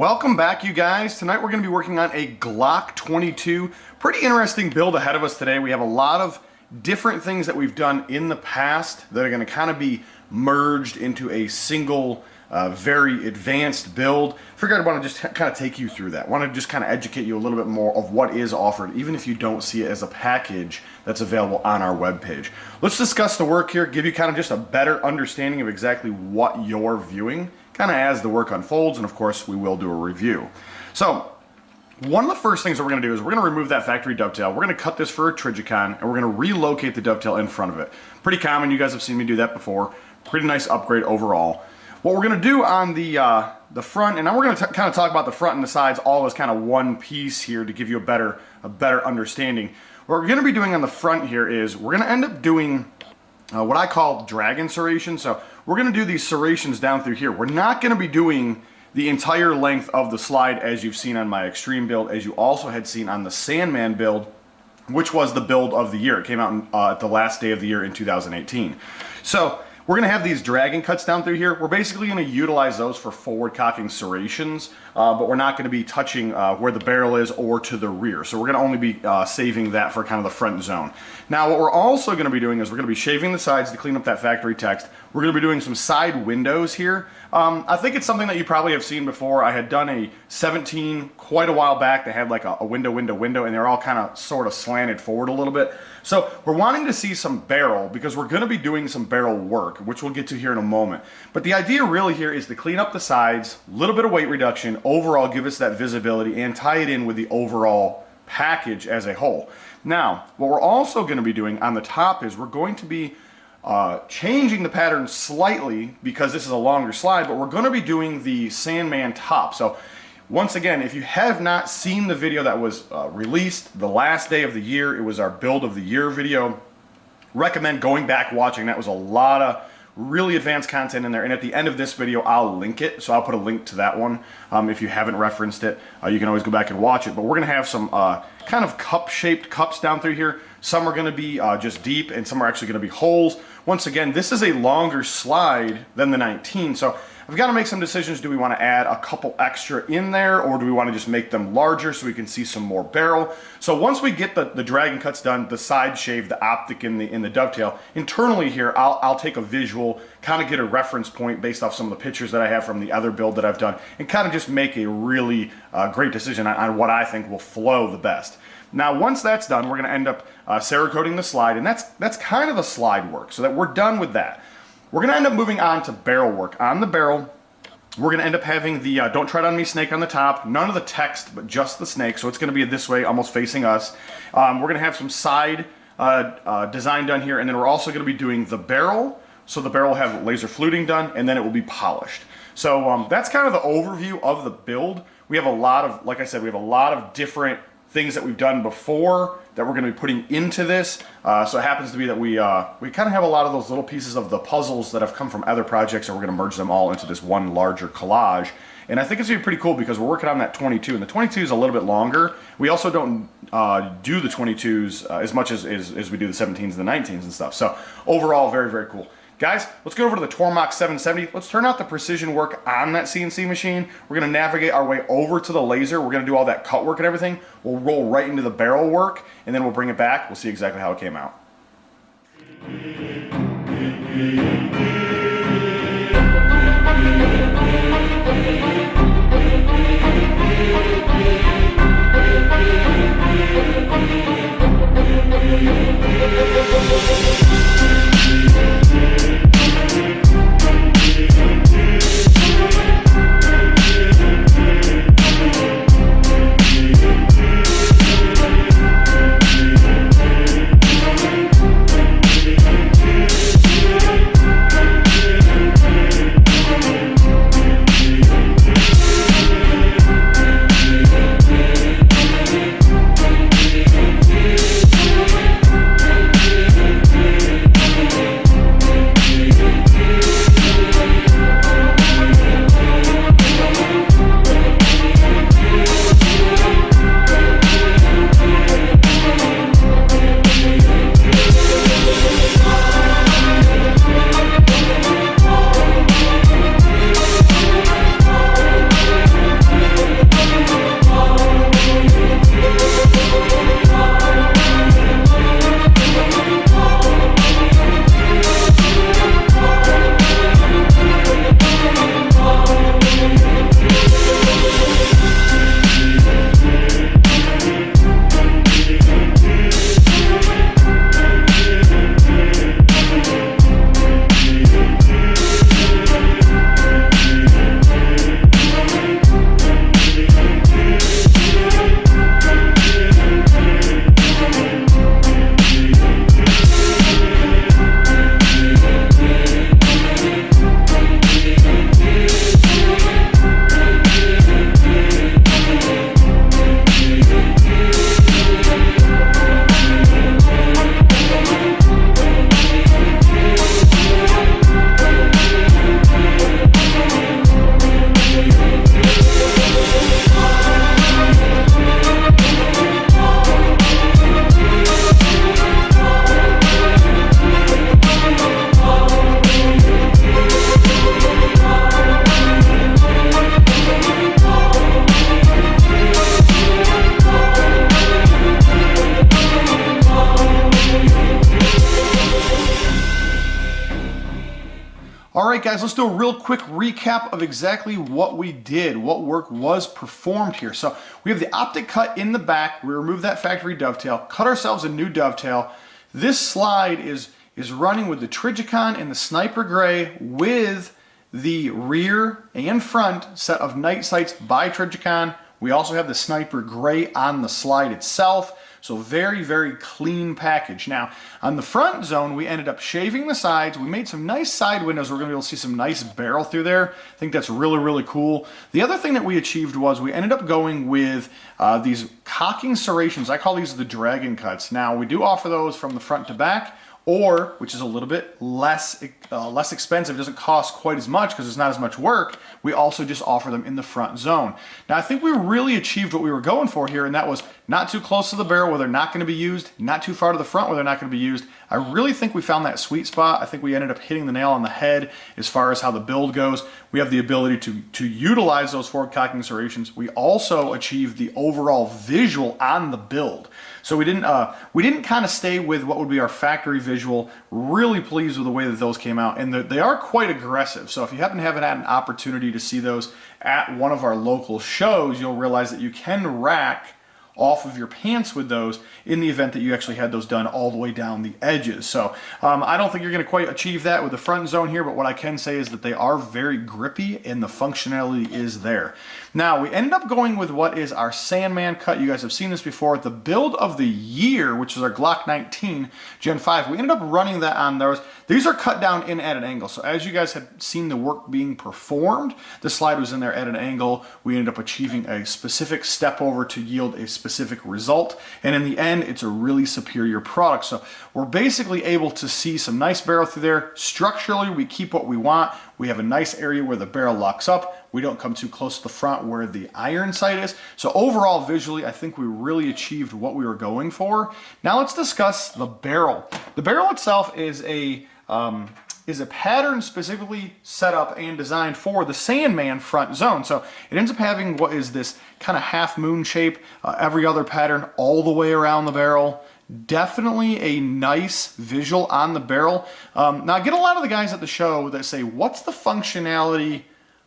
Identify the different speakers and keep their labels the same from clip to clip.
Speaker 1: Welcome back, you guys. Tonight we're going to be working on a G22. Pretty interesting build ahead of us today. We have a lot of different things that we've done in the past that are going to kind of be merged into a single, very advanced build. Figured I want to just kind of take you through that. I want to just kind of educate you a little bit more of what is offered, even if you don't see it as a package that's available on our webpage. Let's discuss the work here, give you kind of just a better understanding of exactly what you're viewing, kind of as the work unfolds, and of course we will do a review. So one of the first things that we're going to do is we're going to remove that factory dovetail. We're going to cut this for a Trigicon, and we're going to relocate the dovetail in front of it. Pretty common, you guys have seen me do that before. Pretty nice upgrade overall. What we're going to do on the front, and now we're going to kind of talk about the front and the sides all as kind of one piece here to give you a better understanding. What we're going to be doing on the front here is we're going to end up doing what I call dragon serration. So we're going to do these serrations down through here. We're not going to be doing the entire length of the slide as you've seen on my extreme build, as you also had seen on the Sandman build, which was the build of the year. It came out at the last day of the year in 2018. So we're going to have these dragon cuts down through here. We're basically going to utilize those for forward cocking serrations, but we're not going to be touching where the barrel is or to the rear. So we're going to only be saving that for kind of the front zone. Now what we're also going to be doing is we're going to be shaving the sides to clean up that factory text. We're going to be doing some side windows here. I think it's something that you probably have seen before. I had done a 17 quite a while back. They had like a window, and they're all kind of sort of slanted forward a little bit. So we're wanting to see some barrel because we're going to be doing some barrel work, which we'll get to here in a moment. But the idea really here is to clean up the sides, a little bit of weight reduction, overall give us that visibility and tie it in with the overall package as a whole. Now, what we're also going to be doing on the top is we're going to be changing the pattern slightly because this is a longer slide, but we're going to be doing the Sandman top. So once again, if you have not seen the video that was released the last day of the year, it was our build of the year video. Recommend going back watching. That was a lot of really advanced content in there, and at the end of this video I'll link it, so I'll put a link to that one. If you haven't referenced it, you can always go back and watch it. But we're gonna have some kind of cup-shaped cups down through here. Some are gonna be just deep, and some are actually gonna be holes. Once again, this is a longer slide than the 19, so I've got to make some decisions. Do we want to add a couple extra in there, or do we want to just make them larger so we can see some more barrel? So once we get the dragon cuts done, the side shave, the optic in the dovetail, internally here I'll take a visual, kind of get a reference point based off some of the pictures that I have from the other build that I've done, and kind of just make a really great decision on what I think will flow the best. Now once that's done, we're going to end up Cerakoting the slide, and that's kind of the slide work, so that we're done with that. We're going to end up moving on to barrel work. On the barrel, we're going to end up having the Don't Tread on Me snake on the top, none of the text, but just the snake, so it's going to be this way, almost facing us. We're going to have some side design done here, and then we're also going to be doing the barrel, so the barrel will have laser fluting done, and then it will be polished. So that's kind of the overview of the build. We have a lot of, like I said, we have a lot of different things that we've done before that we're going to be putting into this. So it happens to be that we kind of have a lot of those little pieces of the puzzles that have come from other projects, and we're going to merge them all into this one larger collage. And I think it's going to be pretty cool because we're working on that 22, and the 22 is a little bit longer. We also don't do the 22s as much as we do the 17s and the 19s and stuff. So overall, very, very cool. Guys, let's go over to the Tormach 770. Let's turn out the precision work on that CNC machine. We're going to navigate our way over to the laser. We're going to do all that cut work and everything. We'll roll right into the barrel work, and then we'll bring it back. We'll see exactly how it came out. right, guys, let's do a real quick recap of exactly what we did, what work was performed here. So we have the optic cut in the back. We removed that factory dovetail, cut ourselves a new dovetail. This slide is running with the Trigicon and the Sniper Gray with the rear and front set of night sights by Trigicon. We also have the Sniper Gray on the slide itself. So very, very clean package. Now, on the front zone, we ended up shaving the sides. We made some nice side windows. We're going to be able to see some nice barrel through there. I think that's really, really cool. The other thing that we achieved was we ended up going with these cocking serrations. I call these the dragon cuts. Now, we do offer those from the front to back, or, which is a little bit less expensive, it doesn't cost quite as much because it's not as much work, we also just offer them in the front zone. Now I think we really achieved what we were going for here, and that was not too close to the barrel where they're not going to be used, not too far to the front where they're not going to be used. I really think we found that sweet spot. I think we ended up hitting the nail on the head as far as how the build goes. We have the ability to utilize those forward cocking serrations. We also achieved the overall visual on the build. So we didn't kind of stay with what would be our factory visual. Really pleased with the way that those came out, and they are quite aggressive. So if you happen to have had an opportunity to see those at one of our local shows, you'll realize that you can rack off of your pants with those in the event that you actually had those done all the way down the edges. So I don't think you're going to quite achieve that with the front zone here, but what I can say is that they are very grippy and the functionality is there. Now, we ended up going with what is our Sandman cut. You guys have seen this before. The build of the year, which is our Glock 19 Gen 5, we ended up running that on those. These are cut down in at an angle. So as you guys had seen the work being performed, the slide was in there at an angle. We ended up achieving a specific step over to yield a specific result. And in the end, it's a really superior product. So we're basically able to see some nice barrel through there. Structurally, we keep what we want. We have a nice area where the barrel locks up. We don't come too close to the front where the iron sight is. So overall, visually, I think we really achieved what we were going for. Now let's discuss the barrel. The barrel itself is a pattern specifically set up and designed for the Sandman front zone. So it ends up having what is this kind of half moon shape, every other pattern all the way around the barrel. Definitely a nice visual on the barrel. Now I get a lot of the guys at the show that say, what's the functionality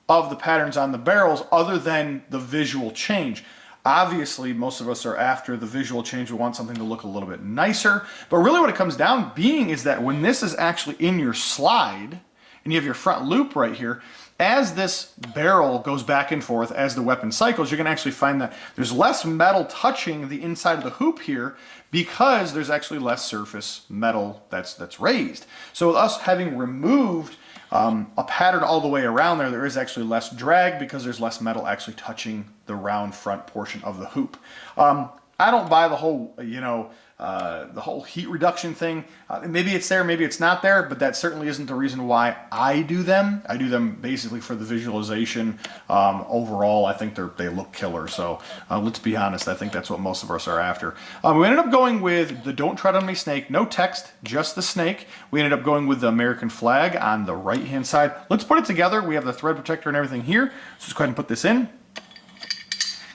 Speaker 1: of the patterns on the barrels other than the visual change? Obviously, most of us are after the visual change. We want something to look a little bit nicer. But really what it comes down being is that when this is actually in your slide, and you have your front loop right here, as this barrel goes back and forth, as the weapon cycles, you're going to actually find that there's less metal touching the inside of the hoop here because there's actually less surface metal that's raised. So with us having removed a pattern all the way around there, there is actually less drag because there's less metal actually touching the round front portion of the hoop. I don't buy the whole, the whole heat reduction thing. Maybe it's there, maybe it's not there, but that certainly isn't the reason why I do them. I do them basically for the visualization. Overall, I think they look killer. So let's be honest, I think that's what most of us are after. We ended up going with the Don't Tread on Me snake, no text, just the snake. We ended up going with the American flag on the right-hand side. Let's put it together. We have the thread protector and everything here. So let's go ahead and put this in.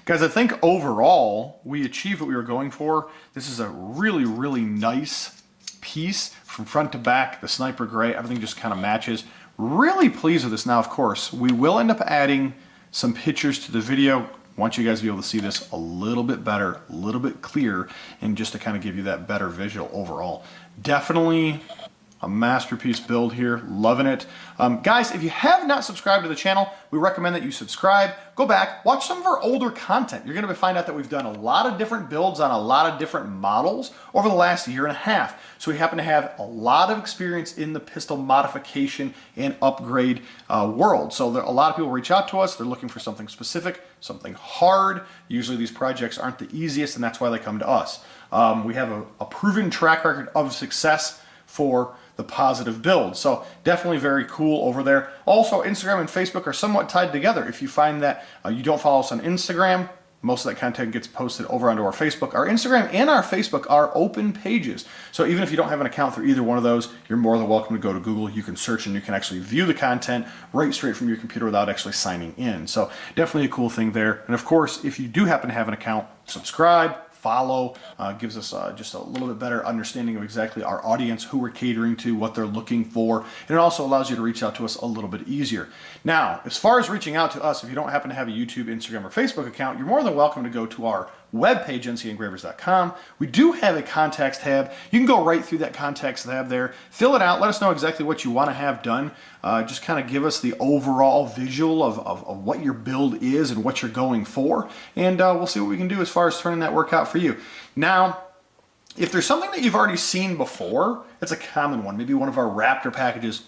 Speaker 1: Guys, I think overall we achieved what we were going for. This is a really, really nice piece from front to back. The Sniper Gray, everything just kind of matches. Really pleased with this. Now, of course, we will end up adding some pictures to the video. Want you guys to be able to see this a little bit better, a little bit clearer, and just to kind of give you that better visual overall. Definitely a masterpiece build here, loving it. Guys, if you have not subscribed to the channel, we recommend that you subscribe. Go back, watch some of our older content. You're gonna find out that we've done a lot of different builds on a lot of different models over the last year and a half. So we happen to have a lot of experience in the pistol modification and upgrade world. So a lot of people reach out to us. They're looking for something specific, something hard. Usually these projects aren't the easiest, and that's why they come to us. We have a proven track record of success for the positive build. So definitely very cool over there. Also, Instagram and Facebook are somewhat tied together. If you find that you don't follow us on Instagram, most of that content gets posted over onto our Facebook. Our Instagram and our Facebook are open pages. So even if you don't have an account through either one of those, you're more than welcome to go to Google. You can search and you can actually view the content right straight from your computer without actually signing in. So definitely a cool thing there. And of course, if you do happen to have an account, subscribe, follow, gives us just a little bit better understanding of exactly our audience, who we're catering to, what they're looking for, and it also allows you to reach out to us a little bit easier. Now, as far as reaching out to us, if you don't happen to have a YouTube, Instagram, or Facebook account, you're more than welcome to go to our webpage, NCEngravers.com. We do have a contacts tab. You can go right through that contacts tab there, fill it out, let us know exactly what you want to have done. Just kind of give us the overall visual of what your build is and what you're going for, and we'll see what we can do as far as turning that work out for you. Now, if there's something that you've already seen before, it's a common one, maybe one of our Raptor packages,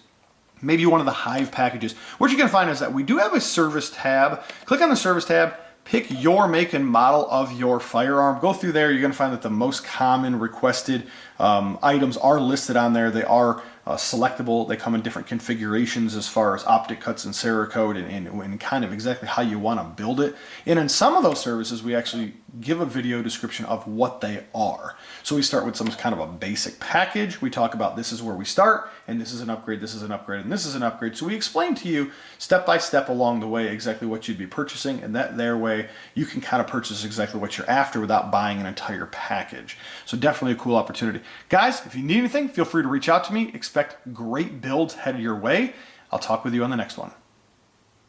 Speaker 1: maybe one of the Hive packages, what you're going to find is that we do have a service tab. Click on the service tab, pick your make and model of your firearm. Go through there. You're going to find that the most common requested items are listed on there. They are selectable. They come in different configurations as far as optic cuts and Cerakote and kind of exactly how you want to build it. And in some of those services, we actually give a video description of what they are. So we start with some kind of a basic package. We talk about this is where we start, and this is an upgrade, this is an upgrade, and this is an upgrade. So we explain to you step by step along the way exactly what you'd be purchasing, and that their way you can kind of purchase exactly what you're after without buying an entire package. So definitely a cool opportunity. Guys, if you need anything, feel free to reach out to me. Expect great builds headed your way. I'll talk with you on the next one.